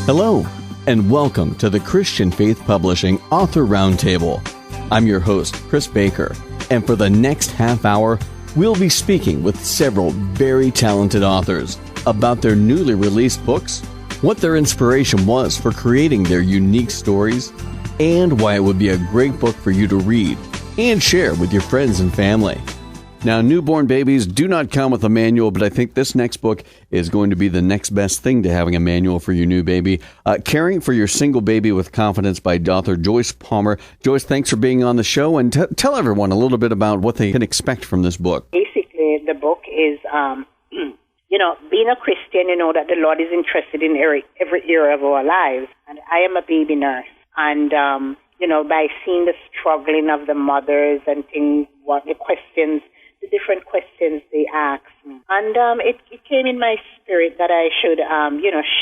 Hello, and welcome to the Christian Faith Publishing Author Roundtable. I'm your host, Chris Baker, and for the next half hour, we'll be speaking with several very talented authors about their newly released books, what their inspiration was for creating their unique stories, and why it would be a great book for you to read and share with your friends and family. Now, newborn babies do not come with a manual, but I think this next book is going to be the next best thing to having a manual for your new baby. Caring for Your Single Baby with Confidence by author Joyce Palmer. Joyce, thanks for being on the show, and tell everyone a little bit about what they can expect from this book. Basically, the book is, being a Christian, you know that the Lord is interested in every area of our lives. And I am a baby nurse. And, by seeing the struggling of the mothers and things, the different questions they ask me. And it came in my spirit that I should,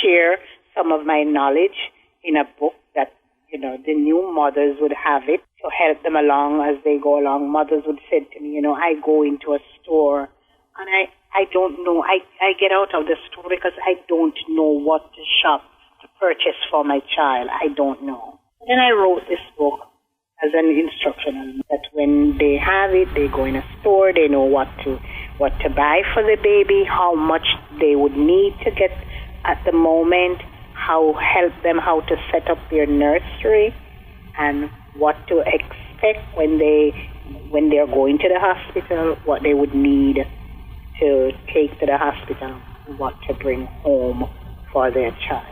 share some of my knowledge in a book that, the new mothers would have it to help them along as they go along. Mothers would say to me, I go into a store and I don't know. I get out of the store because I don't know what to shop to purchase for my child. I don't know. Then I wrote this book as an instructional that when they have it, they go in a store, they know what to buy for the baby, how much they would need to get at the moment, help them how to set up their nursery, and what to expect when they're going to the hospital, what they would need to take to the hospital, what to bring home for their child.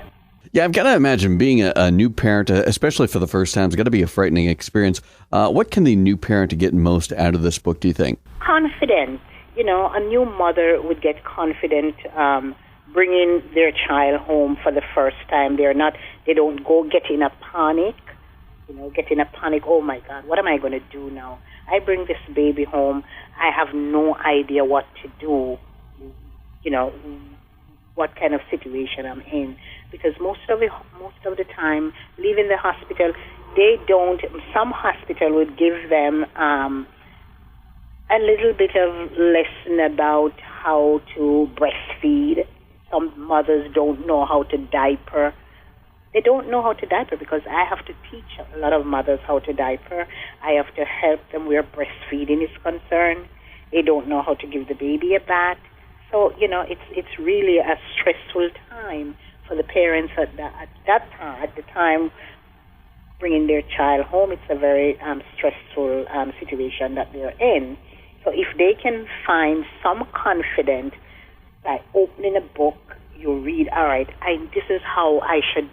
Yeah, I've got to imagine being a new parent, especially for the first time, it's got to be a frightening experience. What can the new parent get most out of this book, do you think? Confident. A new mother would get confident bringing their child home for the first time. They don't go get in a panic, oh my God, what am I going to do now? I bring this baby home, I have no idea what to do, what kind of situation I'm in. Because most of the time, leaving the hospital, some hospital would give them a little bit of lesson about how to breastfeed. Some mothers don't know how to diaper. They don't know how to diaper because I have to teach a lot of mothers how to diaper. I have to help them where breastfeeding is concerned. They don't know how to give the baby a bath. So, it's really a stressful time for the parents at the time bringing their child home. It's a very stressful situation that they're in. So if they can find some confidence by opening a book, you read, all right, this is how I should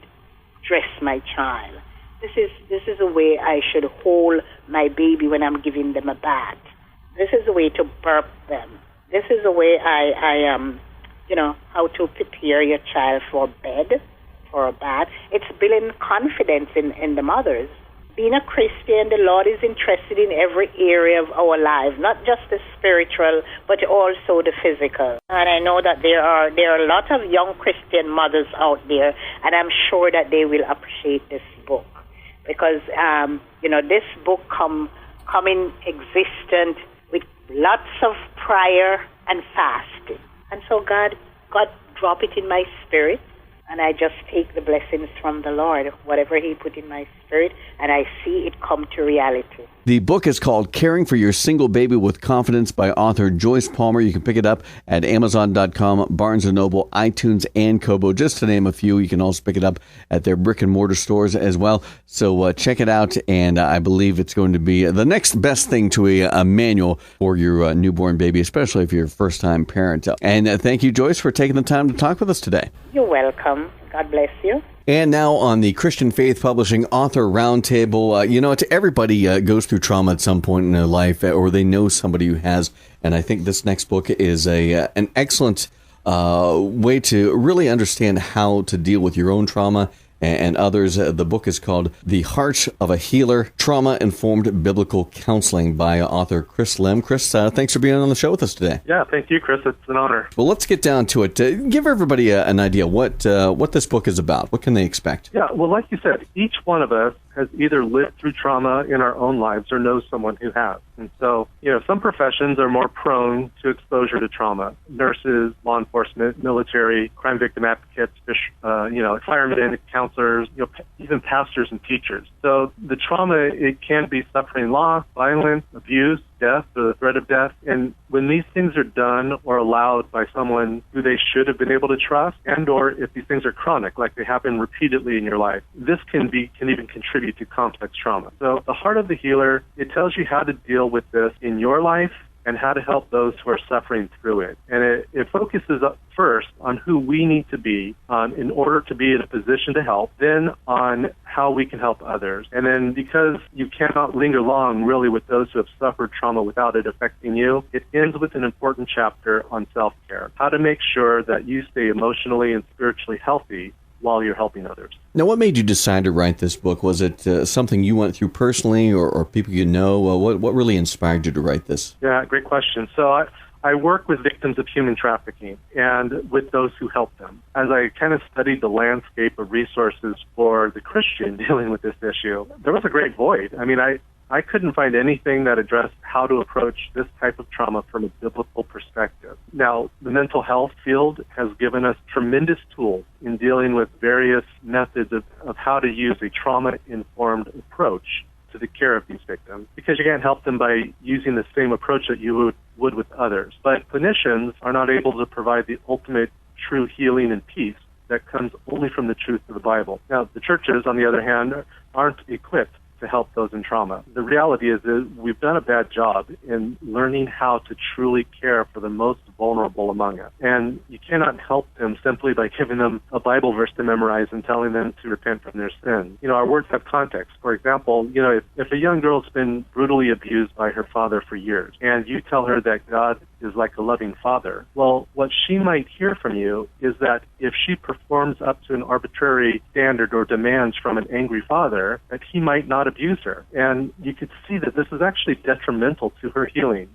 dress my child. This is a way I should hold my baby when I'm giving them a bath. This is a way to burp them. This is a way how to prepare your child for bed, for a bath. It's building confidence in the mothers. Being a Christian, the Lord is interested in every area of our life, not just the spiritual, but also the physical. And I know that there are a lot of young Christian mothers out there, and I'm sure that they will appreciate this book. Because, this book come in existence with lots of prayer and fasting. And so God dropped it in my spirit, and I just take the blessings from the Lord, whatever He put in my spirit, and I see it come to reality. The book is called Caring for Your Single Baby with Confidence by author Joyce Palmer. You can pick it up at Amazon.com, Barnes & Noble, iTunes, and Kobo, just to name a few. You can also pick it up at their brick-and-mortar stores as well. So check it out, and I believe it's going to be the next best thing to a manual for your newborn baby, especially if you're a first-time parent. And thank you, Joyce, for taking the time to talk with us today. You're welcome. God bless you. And now on the Christian Faith Publishing Author Roundtable, everybody goes through trauma at some point in their life, or they know somebody who has. And I think this next book is an excellent way to really understand how to deal with your own trauma and others. The book is called The Heart of a Healer, Trauma-Informed Biblical Counseling by author Chris Lim. Chris, thanks for being on the show with us today. Yeah, thank you, Chris. It's an honor. Well, let's get down to it. Give everybody an idea what this book is about. What can they expect? Yeah, well, like you said, each one of us has either lived through trauma in our own lives or knows someone who has. And so, some professions are more prone to exposure to trauma. Nurses, law enforcement, military, crime victim advocates, firemen, counselors, even pastors and teachers. So the trauma, it can be suffering loss, violence, abuse, death, or the threat of death. And when these things are done or allowed by someone who they should have been able to trust, and or if these things are chronic, like they happen repeatedly in your life, this can even contribute to complex trauma. So the Heart of the Healer, it tells you how to deal with this in your life and how to help those who are suffering through it. And it focuses up first on who we need to be in order to be in a position to help, then on how we can help others. And then because you cannot linger long really with those who have suffered trauma without it affecting you, it ends with an important chapter on self-care, how to make sure that you stay emotionally and spiritually healthy while you're helping others. Now, what made you decide to write this book? Was it something you went through personally or people you know? What really inspired you to write this? Yeah, great question. So I work with victims of human trafficking and with those who help them. As I kind of studied the landscape of resources for the Christian dealing with this issue, there was a great void. I mean, I couldn't find anything that addressed how to approach this type of trauma from a biblical perspective. Now, the mental health field has given us tremendous tools in dealing with various methods of how to use a trauma-informed approach to the care of these victims, because you can't help them by using the same approach that you would with others. But clinicians are not able to provide the ultimate true healing and peace that comes only from the truth of the Bible. Now, the churches, on the other hand, aren't equipped to help those in trauma. The reality is that we've done a bad job in learning how to truly care for the most vulnerable among us. And you cannot help them simply by giving them a Bible verse to memorize and telling them to repent from their sins. Our words have context. For example, if a young girl's been brutally abused by her father for years, and you tell her that God is like a loving father, well, what she might hear from you is that if she performs up to an arbitrary standard or demands from an angry father, that he might not abuse her. And you could see that this is actually detrimental to her healing.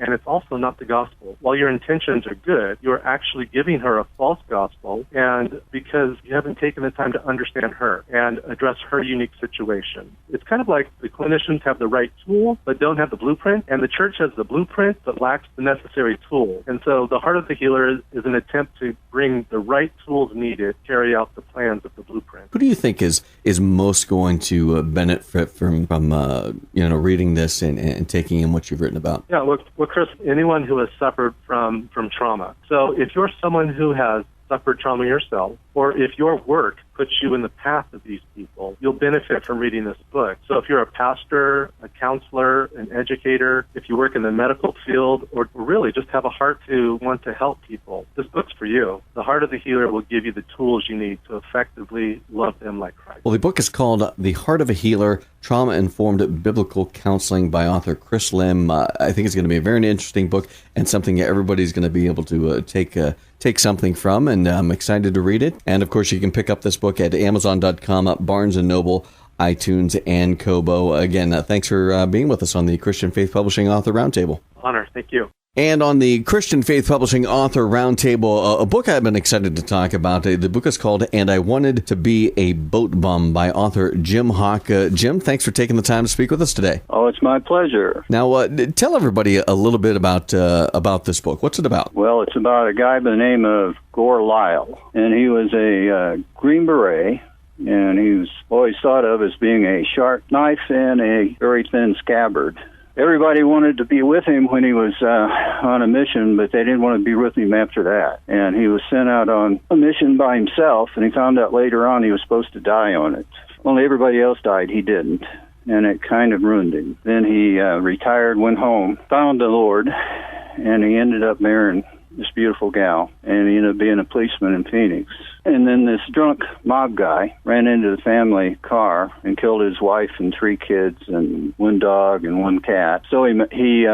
And it's also not the gospel. While your intentions are good, you're actually giving her a false gospel, and because you haven't taken the time to understand her and address her unique situation. It's kind of like the clinicians have the right tool but don't have the blueprint, and the church has the blueprint but lacks the necessary tool. And so the Heart of the Healer is an attempt to bring the right tools needed to carry out the plans of the blueprint. Who do you think is most going to benefit from reading this and taking in what you've written about? Yeah, look, Chris, anyone who has suffered from trauma. So if you're someone who has suffered trauma yourself, or if your work puts you in the path of these people, you'll benefit from reading this book. So if you're a pastor, a counselor, an educator, if you work in the medical field, or really just have a heart to want to help people, this book's for you. The Heart of the Healer will give you the tools you need to effectively love them like Christ. Well, the book is called The Heart of a Healer, Trauma-Informed Biblical Counseling by author Chris Lim. I think it's going to be a very interesting book and something everybody's going to be able to take something from, and I'm excited to read it. And, of course, you can pick up this book at Amazon.com, Barnes & Noble, iTunes, and Kobo. Again, thanks for being with us on the Christian Faith Publishing Author Roundtable. Honor. Thank you. And on the Christian Faith Publishing Author Roundtable, a book I've been excited to talk about. The book is called And I Wanted to Be a Boat Bum by author Jim Hawk. Jim, thanks for taking the time to speak with us today. Oh, it's my pleasure. Now, tell everybody a little bit about this book. What's it about? Well, it's about a guy by the name of Gore Lyle, and he was a Green Beret, and he was always thought of as being a sharp knife and a very thin scabbard. Everybody wanted to be with him when he was on a mission, but they didn't want to be with him after that. And he was sent out on a mission by himself, and he found out later on he was supposed to die on it. Only everybody else died, he didn't, and it kind of ruined him. Then he retired, went home, found the Lord, and he ended up marrying this beautiful gal, and he ended up being a policeman in Phoenix. And then this drunk mob guy ran into the family car and killed his wife and 3 kids and 1 dog and 1 cat. So he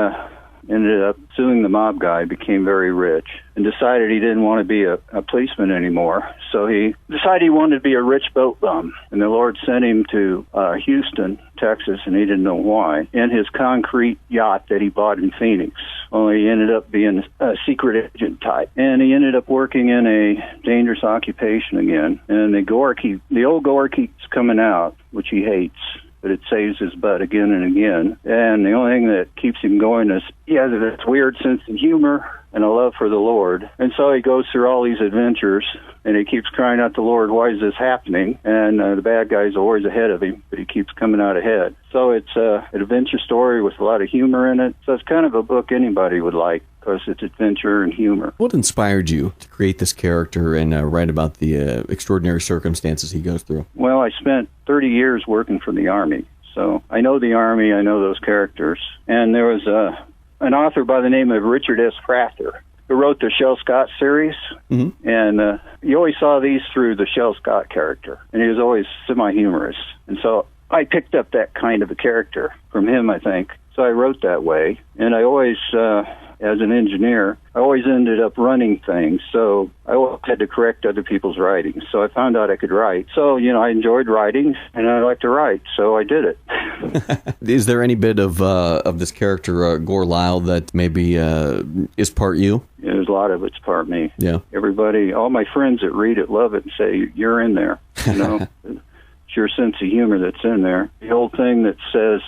ended up suing the mob guy, became very rich, and decided he didn't want to be a policeman anymore. So he decided he wanted to be a rich boat bum. And the Lord sent him to Houston, Texas, and he didn't know why, in his concrete yacht that he bought in Phoenix. Only he ended up being a secret agent type. And he ended up working in a dangerous occupation again. And the old gore keeps coming out, which he hates, but it saves his butt again and again. And the only thing that keeps him going is he has this weird sense of humor and a love for the Lord. And so he goes through all these adventures, and he keeps crying out to the Lord, why is this happening? And the bad guy's always ahead of him, but he keeps coming out ahead. So it's an adventure story with a lot of humor in it. So it's kind of a book anybody would like, because it's adventure and humor. What inspired you to create this character and write about the extraordinary circumstances he goes through? Well, I spent 30 years working for the Army. So I know the Army, I know those characters. And there was an author by the name of Richard S. Prather who wrote the Shel Scott series. Mm-hmm. And you always saw these through the Shel Scott character. And he was always semi-humorous. And so I picked up that kind of a character from him, I think. So I wrote that way. And I always, as an engineer, I always ended up running things. So I always had to correct other people's writing. So I found out I could write. So, I enjoyed writing, and I like to write. So I did it. Is there any bit of this character, Gore Lyle, that maybe is part you? Yeah, there's a lot of it's part me. Yeah. Everybody, all my friends that read it love it and say, you're in there. It's your sense of humor that's in there. The old thing that says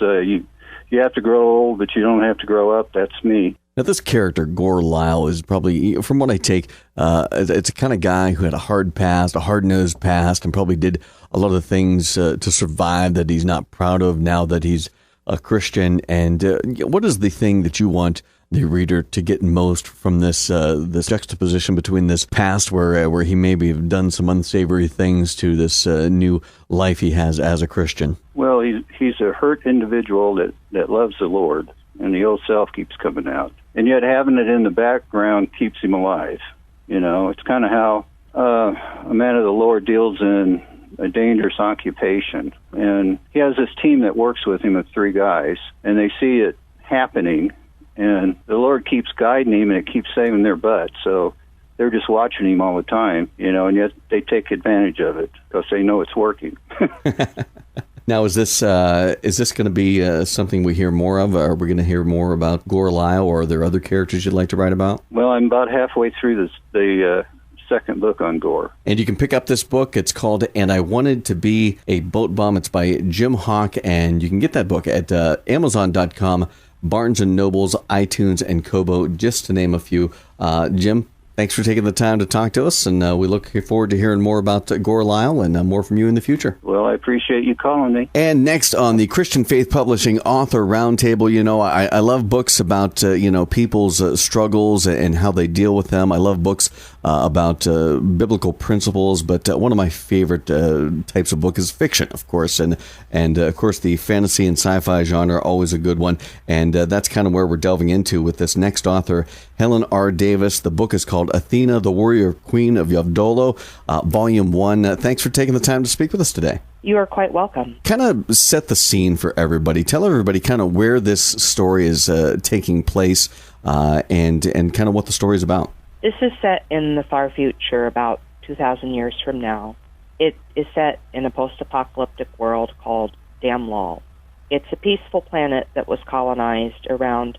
you have to grow old, but you don't have to grow up, that's me. Now, this character, Gore Lyle, is probably, from what I take, it's a kind of guy who had a hard past, a hard-nosed past, and probably did a lot of things to survive that he's not proud of now that he's a Christian. And what is the thing that you want the reader to get most from this juxtaposition between this past where he maybe have done some unsavory things to this new life he has as a Christian? Well, he's a hurt individual that loves the Lord, and the old self keeps coming out. And yet having it in the background keeps him alive. It's kind of how a man of the Lord deals in a dangerous occupation. And he has this team that works with him of 3 guys, and they see it happening, and the Lord keeps guiding him, and it keeps saving their butt. So they're just watching him all the time, and yet they take advantage of it because they know it's working. Now, is this going to be something we hear more of? Are we going to hear more about Gore Lyle, or are there other characters you'd like to write about? Well, I'm about halfway through the second book on Gore. And you can pick up this book. It's called And I Wanted to Be a Boat Bum. It's by Jim Hawk, and you can get that book at Amazon.com, Barnes & Nobles, iTunes, and Kobo, just to name a few. Jim, thanks for taking the time to talk to us, and we look forward to hearing more about Gore Lyle and more from you in the future. Well, I appreciate you calling me. And next on the Christian Faith Publishing Author Roundtable, I love books about, people's struggles and how they deal with them. I love books about biblical principles, but one of my favorite types of book is fiction, of course, and of course the fantasy and sci-fi genre are always a good one, and that's kind of where we're delving into with this next author, Helen R. Davis. The book is called Athena, the Warrior Queen of Yavdolo, Volume 1. Thanks for taking the time to speak with us today. You are quite welcome. Kind of set the scene for everybody. Tell everybody kind of where this story is taking place and kind of what the story is about. This is set in the far future, about 2,000 years from now. It is set in a post-apocalyptic world called Damlal. It's a peaceful planet that was colonized around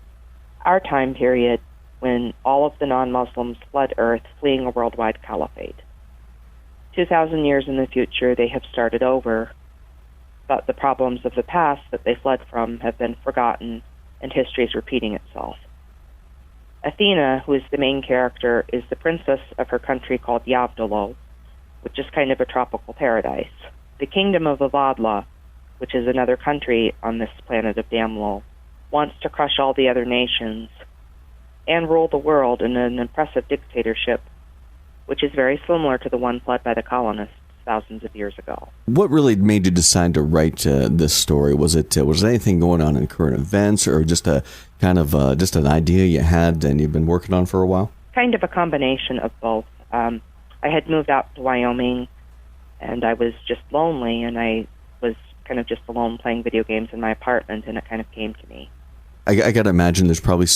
our time period when all of the non-Muslims fled Earth, fleeing a worldwide caliphate. 2,000 years in the future, they have started over, but the problems of the past that they fled from have been forgotten, and history is repeating itself. Athena, who is the main character, is the princess of her country called Yavdolo, which is kind of a tropical paradise. The kingdom of Avadla, which is another country on this planet of Damlal, wants to crush all the other nations and rule the world in an impressive dictatorship, which is very similar to the one fled by the colonists thousands of years ago. What really made you decide to write this story? Was anything going on in current events, or just a kind of just an idea you had and you've been working on for a while? Kind of a combination of both. I had moved out to Wyoming, and I was just lonely, and I was kind of just alone playing video games in my apartment, and it kind of came to me. I got to imagine there's probably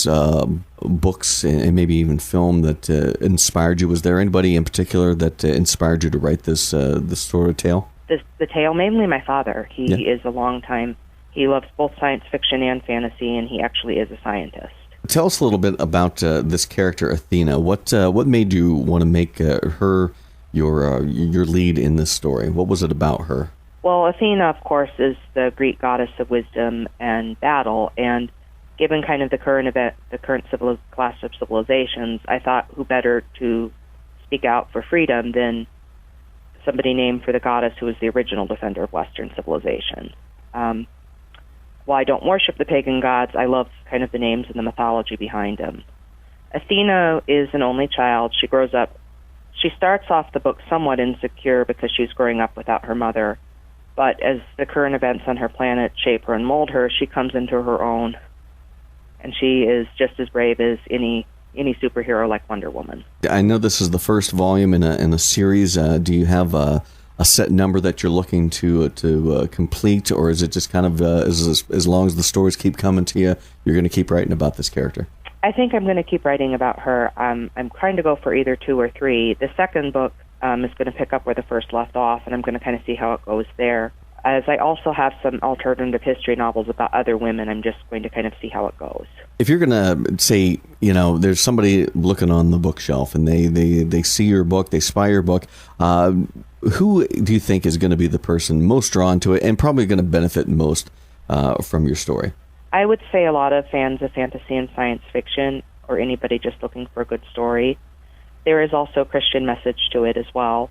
books and maybe even film that inspired you. Was there anybody in particular that inspired you to write this sort of tale? The tale, mainly my father. He is a long-time, he loves both science fiction and fantasy, and he actually is a scientist. Tell us a little bit about this character, Athena. What made you want to make her your lead in this story? What was it about her? Well, Athena, of course, is the Greek goddess of wisdom and battle, and given kind of the current clash of civilizations, I thought who better to speak out for freedom than somebody named for the goddess who was the original defender of Western civilization. While I don't worship the pagan gods, I love kind of the names and the mythology behind them. Athena is an only child. She grows up. She starts off the book somewhat insecure because she's growing up without her mother. But as the current events on her planet shape her and mold her, she comes into her own, and she is just as brave as any superhero like Wonder Woman. I know this is the first volume in a series. Do you have a set number that you're looking to complete, or is it just kind of as long as the stories keep coming to you, you're going to keep writing about this character? I think I'm going to keep writing about her. I'm trying to go for either 2 or 3. The second book is going to pick up where the first left off, and I'm going to kind of see how it goes there. As I also have some alternative history novels about other women, I'm just going to kind of see how it goes. If you're going to say, there's somebody looking on the bookshelf, and they see your book, they spy your book, who do you think is going to be the person most drawn to it and probably going to benefit most from your story? I would say a lot of fans of fantasy and science fiction, or anybody just looking for a good story. There is also a Christian message to it as well.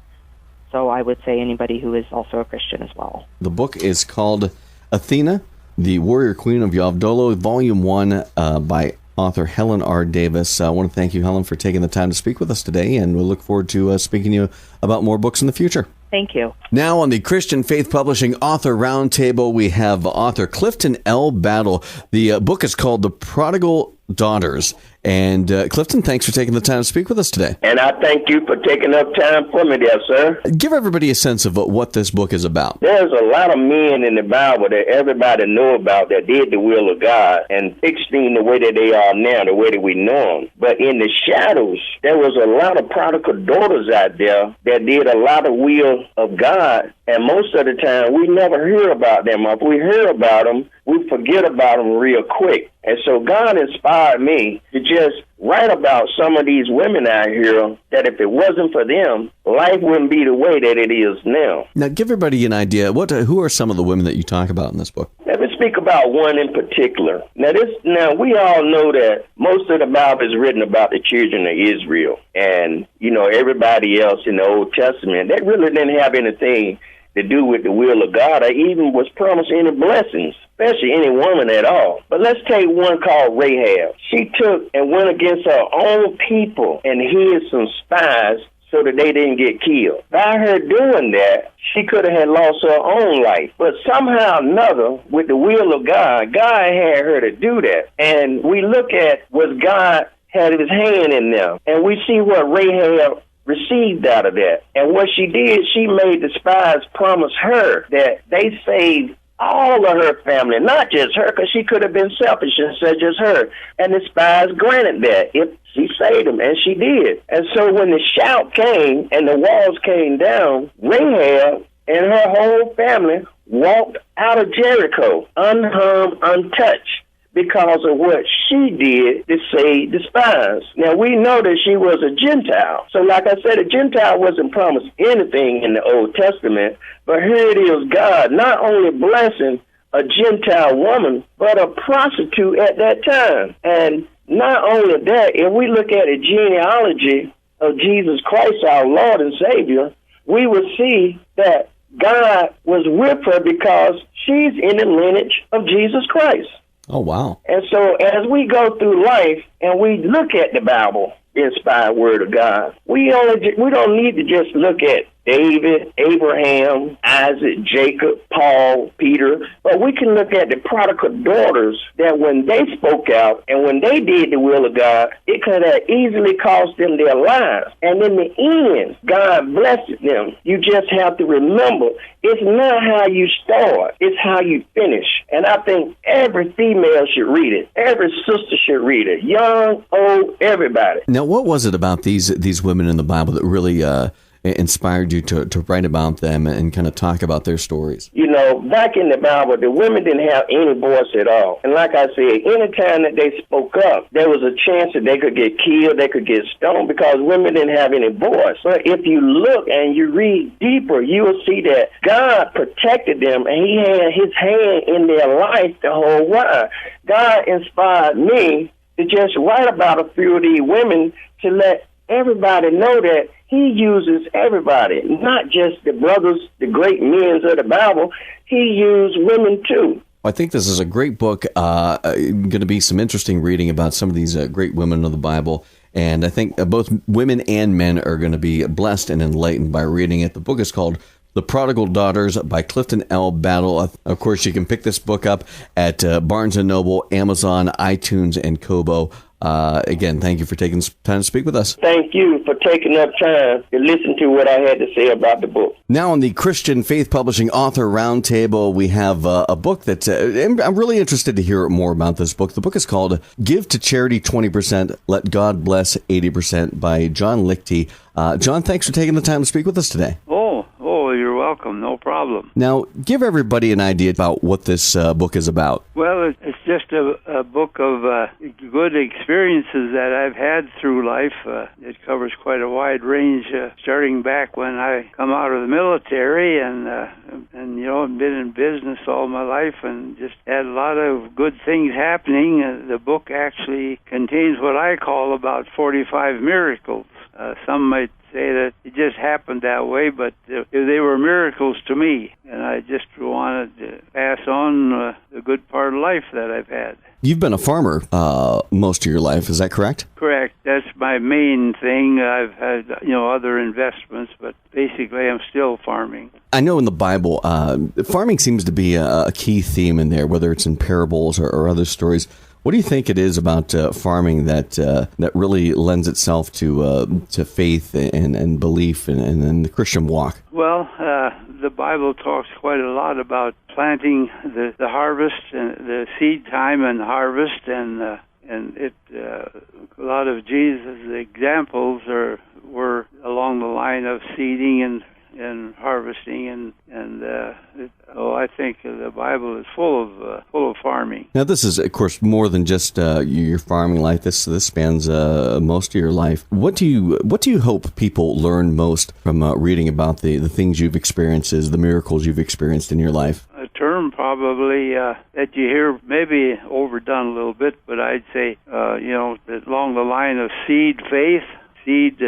So I would say anybody who is also a Christian as well. The book is called Athena, the Warrior Queen of Yavdolo, Volume 1 by author Helen R. Davis. I want to thank you, Helen, for taking the time to speak with us today, and we'll look forward to speaking to you about more books in the future. Thank you. Now on the Christian Faith Publishing Author Roundtable, we have author Clifton L. Battle. The book is called The Prodigal Daughters. And Clifton, thanks for taking the time to speak with us today. And I thank you for taking up time for me there, sir. Give everybody a sense of what this book is about. There's a lot of men in the Bible that everybody know about that did the will of God and fixed things the way that they are now, the way that we know them. But in the shadows, there was a lot of prodigal daughters out there that did a lot of will of God. And most of the time, we never hear about them. If we hear about them, we forget about them real quick. And so God inspired me to just write about some of these women out here that if it wasn't for them, life wouldn't be the way that it is now. Now, give everybody an idea. Who are some of the women that you talk about in this book? Let me speak about one in particular. Now, we all know that most of the Bible is written about the children of Israel. And, everybody else in the Old Testament, they really didn't have anything to do with the will of God or even was promised any blessings, especially any woman at all. But let's take one called Rahab. She took and went against her own people and hid some spies so that they didn't get killed. By her doing that, she could have had lost her own life. But somehow or another, with the will of God, God had her to do that. And we look at what God had his hand in them, and we see what Rahab received out of that. And what she did, she made the spies promise her that they saved all of her family, not just her, because she could have been selfish and said just her. And the spies granted that if she saved them, and she did. And so when the shout came and the walls came down, Rahab and her whole family walked out of Jericho, unharmed, untouched, because of what she did to save the spies. Now, we know that she was a Gentile. So like I said, a Gentile wasn't promised anything in the Old Testament, but here it is, God not only blessing a Gentile woman, but a prostitute at that time. And not only that, if we look at the genealogy of Jesus Christ, our Lord and Savior, we will see that God was with her because she's in the lineage of Jesus Christ. Oh, wow. And so as we go through life and we look at the Bible, the inspired word of God, we don't need to just look at David, Abraham, Isaac, Jacob, Paul, Peter. But we can look at the prodigal daughters that when they spoke out and when they did the will of God, it could have easily cost them their lives. And in the end, God blessed them. You just have to remember, it's not how you start, it's how you finish. And I think every female should read it. Every sister should read it. Young, old, everybody. Now, what was it about these women in the Bible that really inspired you to write about them and kind of talk about their stories? You know, back in the Bible, the women didn't have any voice at all. And like I said, any time that they spoke up, there was a chance that they could get killed, they could get stoned, because women didn't have any voice. But if you look and you read deeper, you will see that God protected them, and he had his hand in their life the whole while. God inspired me to just write about a few of these women to let everybody know that he uses everybody, not just the brothers, the great men of the Bible. He used women too. I think this is a great book. Going to be some interesting reading about some of these great women of the Bible. And I think both women and men are going to be blessed and enlightened by reading it. The book is called The Prodigal Daughters by Clifton L. Battle. Of course, you can pick this book up at Barnes & Noble, Amazon, iTunes, and Kobo. Again, thank you for taking time to speak with us. Thank you for taking up time to listen to what I had to say about the book. Now on the Christian Faith Publishing Author Roundtable, we have a book that I'm really interested to hear more about this book. The book is called Give to Charity 20%, Let God Bless 80% by John Liechty. John, thanks for taking the time to speak with us today. You're welcome. No problem. Now, give everybody an idea about what this book is about. Well, it's just a book of good experiences that I've had through life. It covers quite a wide range, starting back when I come out of the military and you know, been in business all my life and just had a lot of good things happening. The book actually contains what I call about 45 miracles. Some might say that it just happened that way, but they were miracles to me, and I just wanted to pass on the good part of life that I've had. You've been a farmer most of your life, is that correct? Correct. That's my main thing. I've had, other investments, but basically I'm still farming. I know in the Bible, farming seems to be a key theme in there, whether it's in parables or other stories. What do you think it is about farming that really lends itself to faith and belief and the Christian walk? Well, the Bible talks quite a lot about planting the harvest and the seed time and harvest, and it a lot of Jesus' examples were along the line of seeding and harvesting, I think the Bible is full of farming. Now, this is, of course, more than just your farming life. This spans most of your life. What do you hope people learn most from reading about the things you've experienced, the miracles you've experienced in your life? A term probably that you hear maybe overdone a little bit, but I'd say along the line of seed faith, seed.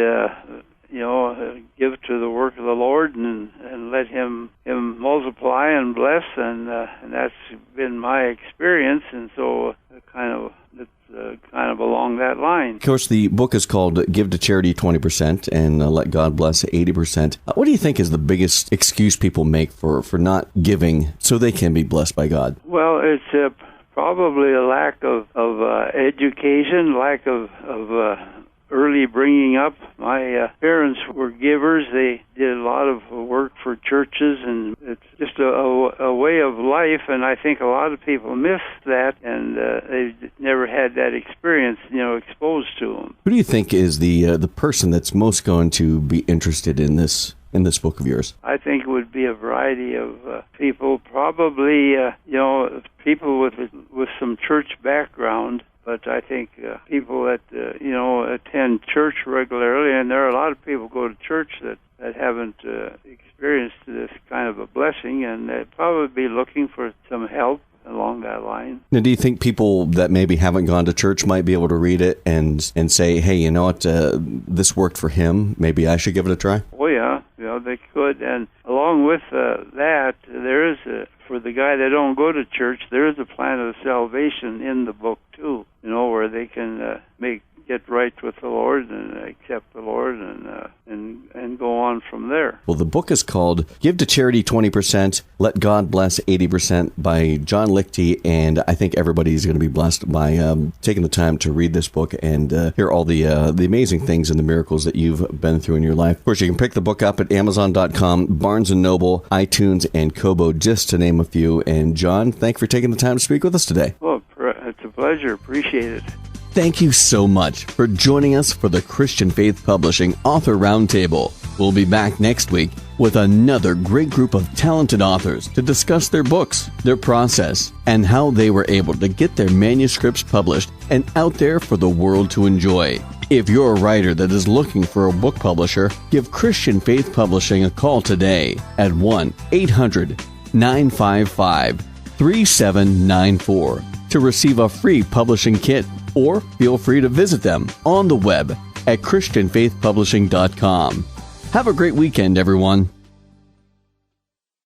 Give to the work of the Lord and let Him multiply and bless, and that's been my experience, and so it's kind of along that line. Of course, the book is called Give to Charity 20% and Let God Bless 80%. What do you think is the biggest excuse people make for not giving so they can be blessed by God? Well, it's probably a lack of education, lack of early bringing up. My parents were givers. They did a lot of work for churches, and it's just a way of life, and I think a lot of people miss that, and they've never had that experience, exposed to them. Who do you think is the person that's most going to be interested in this book of yours? I think it would be a variety of people, probably, people with some church background. But I think people that, attend church regularly, and there are a lot of people who go to church that haven't experienced this kind of a blessing, and they'd probably be looking for some help along that line. Now, do you think people that maybe haven't gone to church might be able to read it and say, hey, you know what, this worked for him, maybe I should give it a try? Oh, yeah, they could. And along with that, there is for the guy that don't go to church, there is a plan of salvation in the book, too, where they can get right with the Lord and accept the Lord and go on from there. Well, Roundtable. The book is called Give to Charity 20%, Let God Bless 80% by John Liechty, and I think everybody's going to be blessed by taking the time to read this book and hear all the amazing things and the miracles that you've been through in your life. Of course, you can pick the book up at Amazon.com, Barnes & Noble, iTunes, and Kobo, just to name a few. And John, thank you for taking the time to speak with us today. Well, it's a pleasure. Appreciate it. Thank you so much for joining us for the Christian Faith Publishing Author Roundtable. We'll be back next week with another great group of talented authors to discuss their books, their process, and how they were able to get their manuscripts published and out there for the world to enjoy. If you're a writer that is looking for a book publisher, give Christian Faith Publishing a call today at 1-800-955-3794 to receive a free publishing kit, or feel free to visit them on the web at ChristianFaithPublishing.com. Have a great weekend, everyone.